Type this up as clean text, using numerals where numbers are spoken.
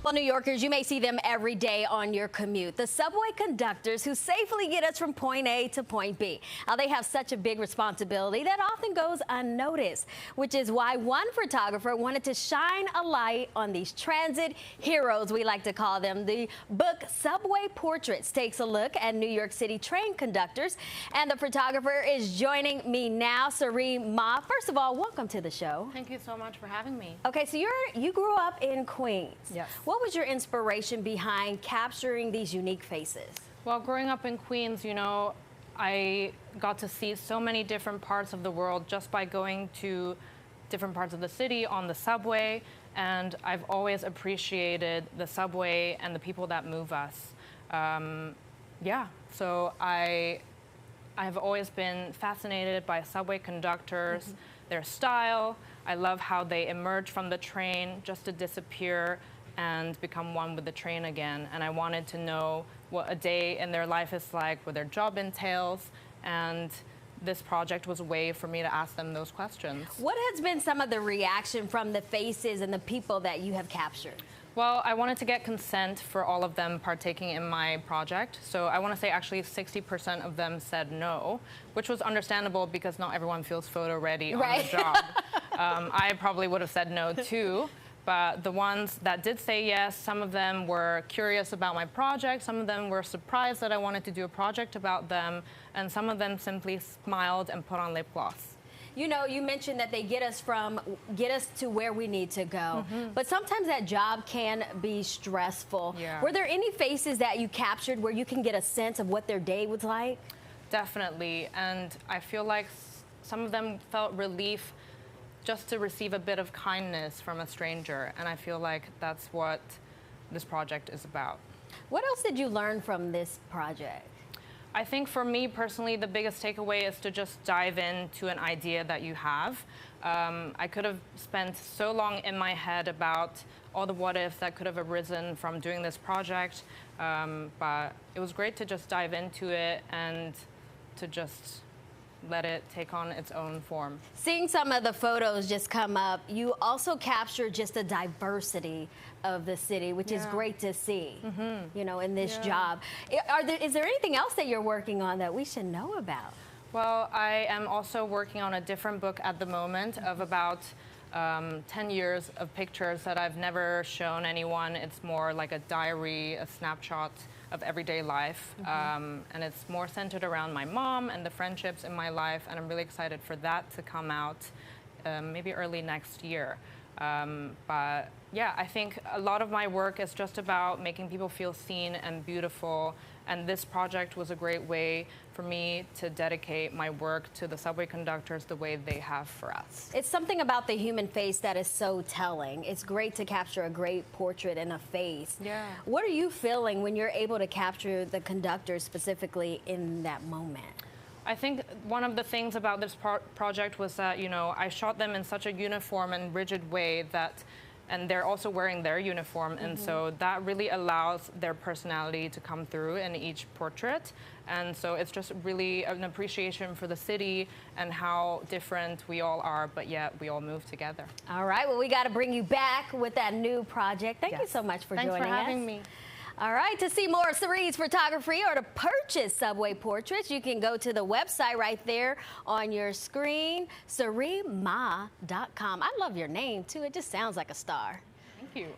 Well, New Yorkers, you may see them every day on your commute. The subway conductors who safely get us from point A to point B. They have such a big responsibility that often goes unnoticed, which is why one photographer wanted to shine a light on these transit heroes, we like to call them. The book Subway Portraits takes a look at New York City train conductors, and the photographer is joining me now, Serene Ma. First of all, welcome to the show. Thank you so much for having me. Okay, so you grew up in Queens. Yes. What was your inspiration behind capturing these unique faces? Well, growing up in Queens, you know, I got to see so many different parts of the world just by going to different parts of the city on the subway, and I've always appreciated the subway and the people that move us. So I've always been fascinated by subway conductors, their style. I love how they emerge from the train just to disappear and become one with the train again. And I wanted to know what a day in their life is like, what their job entails, and this project was a way for me to ask them those questions. What has been some of the reaction from the faces and the people that you have captured? Well, I wanted to get consent for all of them partaking in my project. So I want to say actually 60% of them said no, which was understandable because not everyone feels photo ready on the job. I probably would have said no too. But the ones that did say yes, some of them were curious about my project, some of them were surprised that I wanted to do a project about them, and some of them simply smiled and put on lip gloss. You know, you mentioned that they get us to where we need to go. But sometimes that job can be stressful. Yeah. Were there any faces that you captured where you can get a sense of what their day was like? Definitely, and I feel like some of them felt relief just to receive a bit of kindness from a stranger, and I feel like that's what this project is about. What else did you learn from this project? I think for me personally, the biggest takeaway is to just dive into an idea that you have. I could have spent so long in my head about all the what ifs that could have arisen from doing this project, but it was great to just dive into it and to just let it take on its own form. Seeing some of the photos just come up, you also capture just the diversity of the city, which is great to see, you know, in this job. Is there anything else that you're working on that we should know about? Well, I am also working on a different book at the moment of about 10 years of pictures that I've never shown anyone. It's more like a diary, a snapshot of everyday life, and it's more centered around my mom and the friendships in my life, and I'm really excited for that to come out maybe early next year. But yeah, I think a lot of my work is just about making people feel seen and beautiful, and this project was a great way for me to dedicate my work to the subway conductors the way they have for us. It's something about the human face that is so telling. It's great to capture a great portrait in a face. Yeah. What are you feeling when you're able to capture the conductors specifically in that moment? I think one of the things about this project was that, you know, I shot them in such a uniform and rigid way that, and they're also wearing their uniform, and so that really allows their personality to come through in each portrait. And so it's just really an appreciation for the city and how different we all are, but yet we all move together. All right, well, we got to bring you back with that new project. Thank you so much for joining us. Thanks for having me. All right, to see more Serene's photography or to purchase Subway Portraits, you can go to the website right there on your screen, serenema.com. I love your name, too. It just sounds like a star. Thank you.